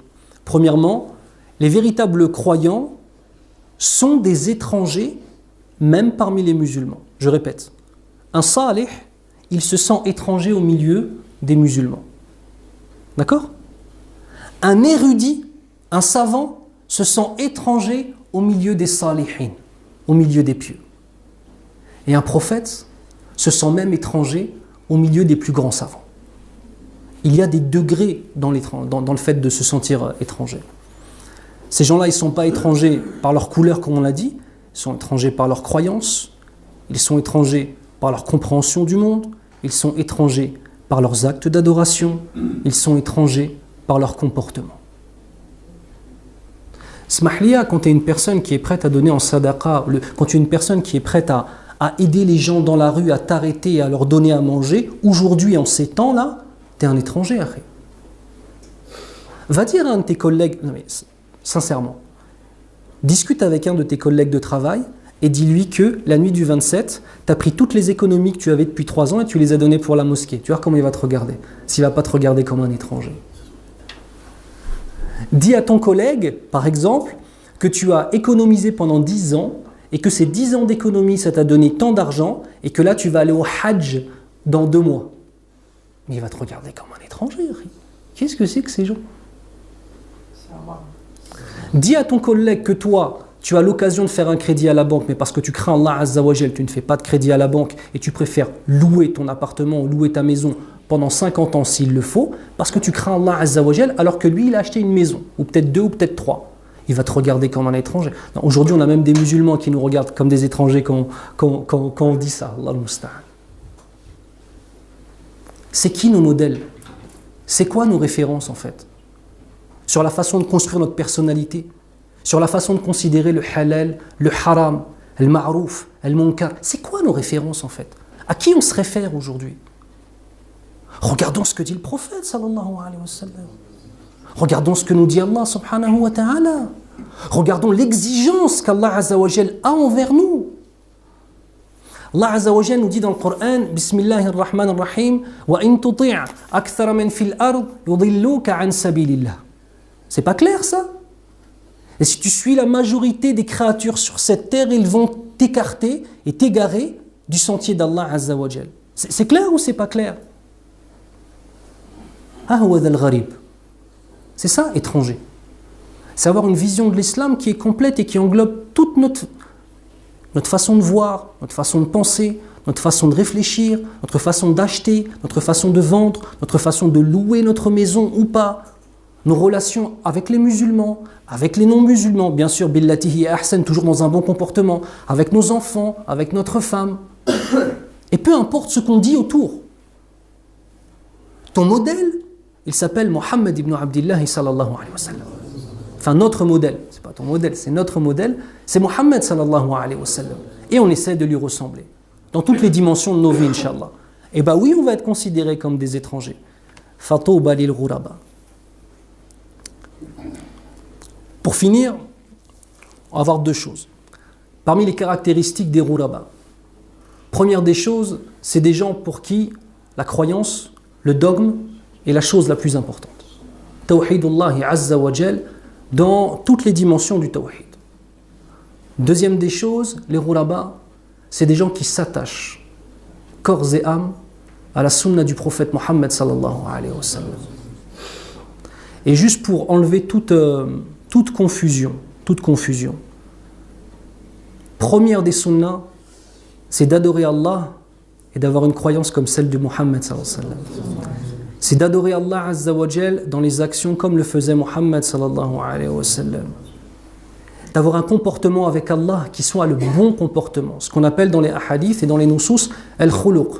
Premièrement, les véritables croyants sont des étrangers même parmi les musulmans. Je répète, un salih, il se sent étranger au milieu des musulmans. D'accord? Un érudit, un savant, se sent étranger au milieu des salihin, au milieu des pieux. Et un prophète se sent même étranger au milieu des plus grands savants. Il y a des degrés dans le fait de se sentir étranger. Ces gens-là, ils ne sont pas étrangers par leur couleur, comme on l'a dit, ils sont étrangers par leur croyance, ils sont étrangers par leur compréhension du monde, ils sont étrangers par leurs actes d'adoration, ils sont étrangers par leur comportement. Smahliya, quand tu es une personne qui est prête à donner en sadaqa, quand tu es une personne qui est prête à aider les gens dans la rue, à t'arrêter et à leur donner à manger, aujourd'hui, en ces temps-là, tu es un étranger. Après. Va dire à un de tes collègues, non mais, sincèrement, discute avec un de tes collègues de travail et dis-lui que la nuit du 27, tu as pris toutes les économies que tu avais depuis 3 ans et tu les as données pour la mosquée. Tu vois comment il va te regarder, s'il ne va pas te regarder comme un étranger. Dis à ton collègue, par exemple, que tu as économisé pendant 10 ans et que ces 10 ans d'économie, ça t'a donné tant d'argent et que là, tu vas aller au Hajj dans 2 mois. Mais il va te regarder comme un étranger. Qu'est-ce que c'est que ces gens? Dis à ton collègue que toi, tu as l'occasion de faire un crédit à la banque, mais parce que tu crains Allah Azza wa Jal, tu ne fais pas de crédit à la banque et tu préfères louer ton appartement ou louer ta maison pendant 50 ans s'il le faut, parce que tu crains Allah Azza wa Jal, alors que lui, il a acheté une maison, ou peut-être 2 ou peut-être 3. Il va te regarder comme un étranger. Aujourd'hui, on a même des musulmans qui nous regardent comme des étrangers quand on dit ça. Allah al-Musta'an. C'est qui nos modèles? C'est quoi nos références en fait? Sur la façon de construire notre personnalité, sur la façon de considérer le halal, le haram, le ma'rouf, le munkar. C'est quoi nos références en fait? À qui on se réfère aujourd'hui? Regardons ce que dit le prophète sallallahu alayhi wa sallam. Regardons ce que nous dit Allah subhanahu wa ta'ala. Regardons l'exigence qu'Allah Azza wa Jal a envers nous. Allah Azza wa Jal nous dit dans le Coran, Bismillahir Rahmanir Rahim, wa in tuti' akthara man fil ard yudilluka an sabilillah. C'est pas clair ça? Et si tu suis la majorité des créatures sur cette terre, ils vont t'écarter et t'égarer du sentier d'Allah Azza wa Jal. C'est clair ou c'est pas clair? Ahwad al-gharib. C'est ça, étranger. C'est avoir une vision de l'islam qui est complète et qui englobe toute notre façon de voir, notre façon de penser, notre façon de réfléchir, notre façon d'acheter, notre façon de vendre, notre façon de louer notre maison ou pas, nos relations avec les musulmans, avec les non-musulmans, bien sûr, billatihi ahsan, toujours dans un bon comportement, avec nos enfants, avec notre femme, et peu importe ce qu'on dit autour. Ton modèle, il s'appelle Mohammed ibn Abdillah sallallahu alayhi wa sallam. Enfin, notre modèle, c'est pas ton modèle, c'est notre modèle, c'est Mohammed sallallahu alayhi wa sallam. Et on essaie de lui ressembler, dans toutes les dimensions de nos vies, Inch'Allah. Et bah oui, on va être considérés comme des étrangers. Fatouba lil ghuraba. Pour finir, on va voir deux choses. Parmi les caractéristiques des ghuraba, première des choses, c'est des gens pour qui la croyance, le dogme est la chose la plus importante. Tawhidullahi Azza wa Jal dans toutes les dimensions du tawhid. Deuxième des choses, les ghuraba, c'est des gens qui s'attachent corps et âme à la sunna du prophète Mohammed sallallahu alayhi wa sallam. Et juste pour enlever toute confusion, première des sunnas, c'est d'adorer Allah et d'avoir une croyance comme celle de Mohammed sallallahu alayhi wa sallam. C'est d'adorer Allah Azza wa Jal dans les actions comme le faisait Mohammed sallallahu alayhi wa sallam. D'avoir un comportement avec Allah qui soit le bon comportement, ce qu'on appelle dans les hadiths et dans les nusus al-khuluq.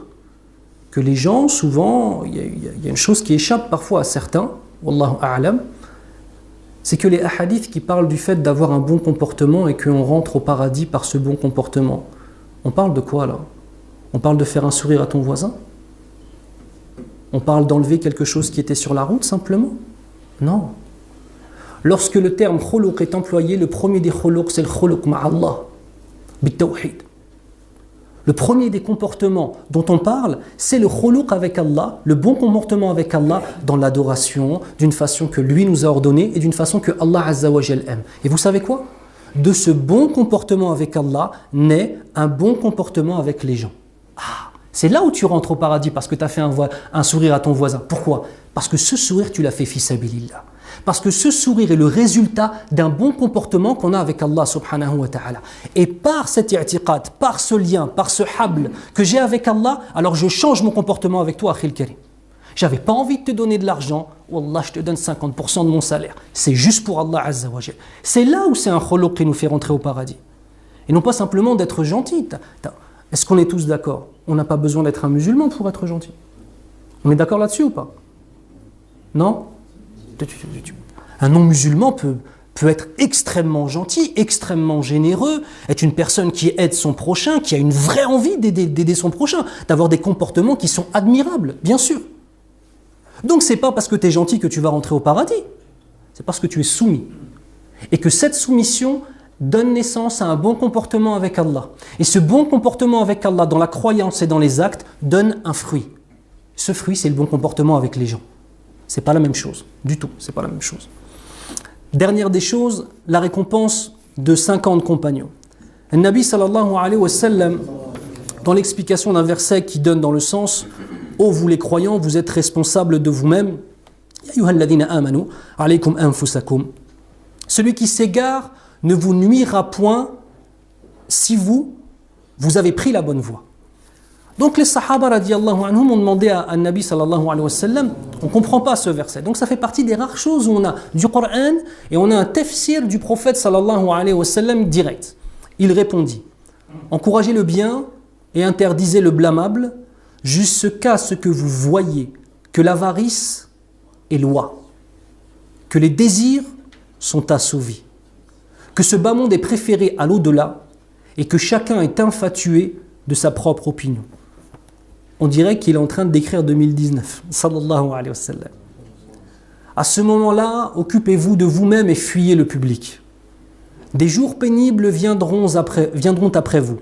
Que les gens, souvent, il y a une chose qui échappe parfois à certains, wallahu a'lam, c'est que les hadiths qui parlent du fait d'avoir un bon comportement et qu'on rentre au paradis par ce bon comportement, on parle de quoi là? On parle de faire un sourire à ton voisin? On parle d'enlever quelque chose qui était sur la route simplement? Non. Lorsque le terme khuluq est employé, le premier des khuluq, c'est le khuluq ma'allah, bit-tawhid. Le premier des comportements dont on parle, c'est le khuluq avec Allah, le bon comportement avec Allah dans l'adoration, d'une façon que lui nous a ordonné et d'une façon que Allah Azza wa Jal aime. Et vous savez quoi? De ce bon comportement avec Allah naît un bon comportement avec les gens. C'est là où tu rentres au paradis parce que tu as fait un sourire à ton voisin. Pourquoi? Parce que ce sourire, tu l'as fait fi sabilillah. Parce que ce sourire est le résultat d'un bon comportement qu'on a avec Allah subhanahu wa ta'ala. Et par cet i'tiqad, par ce lien, par ce habl que j'ai avec Allah, alors je change mon comportement avec toi, akhil karim. J'avais pas envie de te donner de l'argent, wallah, je te donne 50% de mon salaire. C'est juste pour Allah Azza wa Jal. C'est là où c'est un khuluq qui nous fait rentrer au paradis. Et non pas simplement d'être gentil. Est-ce qu'on est tous d'accord? On n'a pas besoin d'être un musulman pour être gentil. On est d'accord là-dessus ou pas? Non? Un non-musulman peut être extrêmement gentil, extrêmement généreux, être une personne qui aide son prochain, qui a une vraie envie d'aider son prochain, d'avoir des comportements qui sont admirables, bien sûr. Donc c'est pas parce que tu es gentil que tu vas rentrer au paradis, c'est parce que tu es soumis. Et que cette soumission donne naissance à un bon comportement avec Allah. Et ce bon comportement avec Allah dans la croyance et dans les actes donne un fruit. Ce fruit, c'est le bon comportement avec les gens. C'est pas la même chose, du tout, c'est pas la même chose. Dernière des choses, la récompense de 50 compagnons. Le Nabi sallallahu alayhi wa sallam, dans l'explication d'un verset qui donne dans le sens « Ô vous les croyants, vous êtes responsables de vous-même. Ya ayyuhalladhina amanu, alaykum anfusakum. Celui qui s'égare ne vous nuira point si vous avez pris la bonne voie. » Donc les sahaba radiyallahu anhum ont demandé à Nabi sallallahu alayhi wa sallam, on ne comprend pas ce verset. Donc ça fait partie des rares choses où on a du Coran et on a un tafsir du prophète sallallahu alayhi wa sallam direct. Il répondit, encouragez le bien et interdisez le blâmable jusqu'à ce que vous voyez que l'avarice est loi, que les désirs sont assouvis, que ce bas monde est préféré à l'au-delà et que chacun est infatué de sa propre opinion. On dirait qu'il est en train de décrire 2019, sallallahu alayhi wa sallam. À ce moment-là, occupez-vous de vous-même et fuyez le public. Des jours pénibles viendront après vous.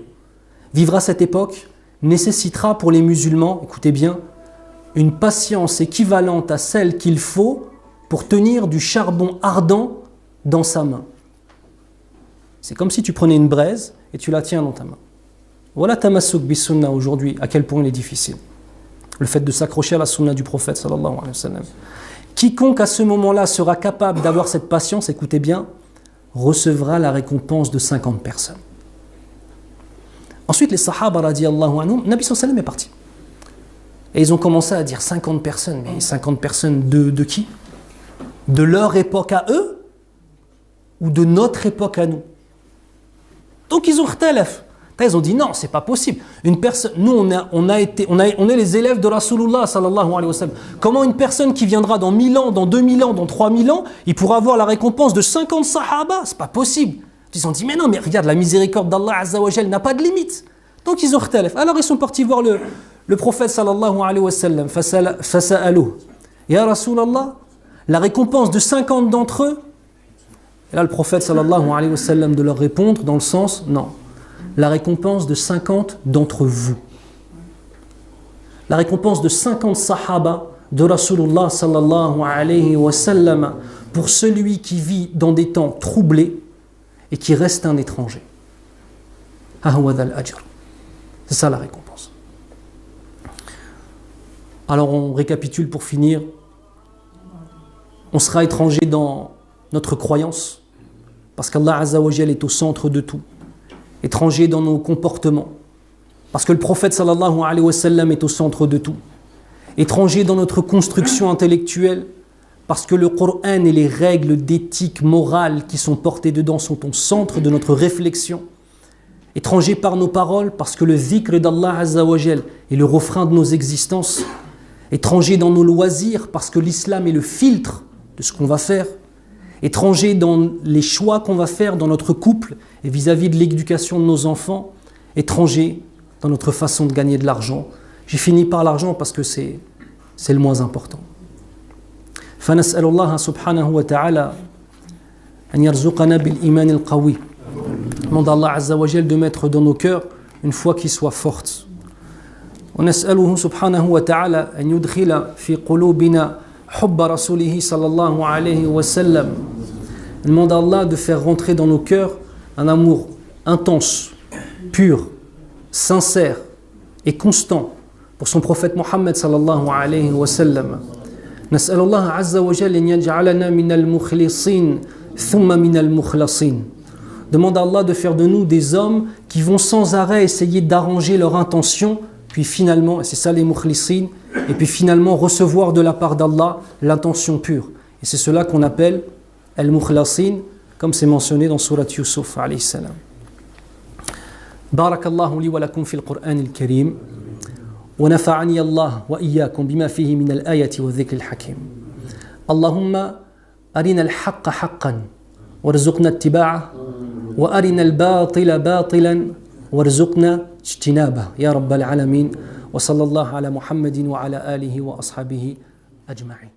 Vivra cette époque nécessitera pour les musulmans, écoutez bien, une patience équivalente à celle qu'il faut pour tenir du charbon ardent dans sa main. C'est comme si tu prenais une braise et tu la tiens dans ta main. Voilà tamassuk bis sunna aujourd'hui, à quel point il est difficile. Le fait de s'accrocher à la sunna du prophète sallallahu alayhi wa sallam. Quiconque à ce moment-là sera capable d'avoir cette patience, écoutez bien, recevra la récompense de 50 personnes. Ensuite, les sahaba radiyallahu anhum, Nabi sallallahu alayhi wa sallam est parti. Et ils ont commencé à dire 50 personnes. Mais 50 personnes de qui? De leur époque à eux ou de notre époque à nous? Donc ils ont khtalaf. Ils ont dit non, c'est pas possible. Une personne, nous on est les élèves de Rasulullah sallallahu alayhi wa sallam. Comment une personne qui viendra dans 1000 ans, dans 2000 ans, dans 3000 ans, il pourra avoir la récompense de 50 sahaba? C'est pas possible. Ils ont dit mais non, mais regarde, la miséricorde d'Allah Azza wa Jal n'a pas de limite. Donc ils ont khtalaf. Alors ils sont partis voir le prophète sallallahu alayhi wa sallam. Fasa'aluh. Ya Rasulallah, la récompense de 50 d'entre eux, Et là, le prophète sallallahu alayhi wa sallam de leur répondre dans le sens, non, la récompense de 50 d'entre vous. La récompense de 50 sahaba de Rasulullah sallallahu alayhi wa sallam pour celui qui vit dans des temps troublés et qui reste un étranger. C'est ça la récompense. Alors on récapitule pour finir. On sera étranger dans notre croyance, parce qu'Allah Azza wa Jal est au centre de tout. Étranger dans nos comportements, parce que le prophète sallallahu alayhi wa sallam est au centre de tout. Étranger dans notre construction intellectuelle, parce que le Coran et les règles d'éthique morale qui sont portées dedans sont au centre de notre réflexion. Étranger par nos paroles, parce que le dhikr d'Allah Azza wa Jal est le refrain de nos existences. Étranger dans nos loisirs, parce que l'islam est le filtre de ce qu'on va faire. Étranger dans les choix qu'on va faire dans notre couple et vis-à-vis de l'éducation de nos enfants. Étranger dans notre façon de gagner de l'argent. J'ai fini par l'argent parce que c'est le moins important. فنسأل الله سبحانه وتعالى أن يرزقنا بالإيمان القوي. Demande à Allah Azza wa Jal de mettre dans nos cœurs une foi qui soit forte. ونسأله سبحانه وتعالى أن يدخل في قلوبنا حب رسوله صلى الله عليه وسلم. Demande à Allah de faire rentrer dans nos cœurs un amour intense, pur, sincère et constant pour son prophète Mohammed sallallahu alayhi wa sallam. نسأل الله عز وجل أن يجعلنا من المخلصين ثم من المخلصين. Demande à Allah de faire de nous des hommes qui vont sans arrêt essayer d'arranger leur intention, puis finalement, et c'est ça les mukhlisin, et puis finalement recevoir de la part d'Allah l'intention pure. Et c'est cela qu'on appelle al-mukhlasin, comme c'est mentionné dans Surat Yusuf alayhi salam. Barakallahu li wa lakum fil Qur'an al-Karim. ونفعني الله وإياكم بما فيه من الآية والذكر الحكيم. اللهم أرنا الحق حقا وارزقنا اتباعه وأرنا الباطل باطلا وارزقنا اجتنابه يا رب العالمين. وصلى الله على محمد وعلى آله وأصحابه أجمعين.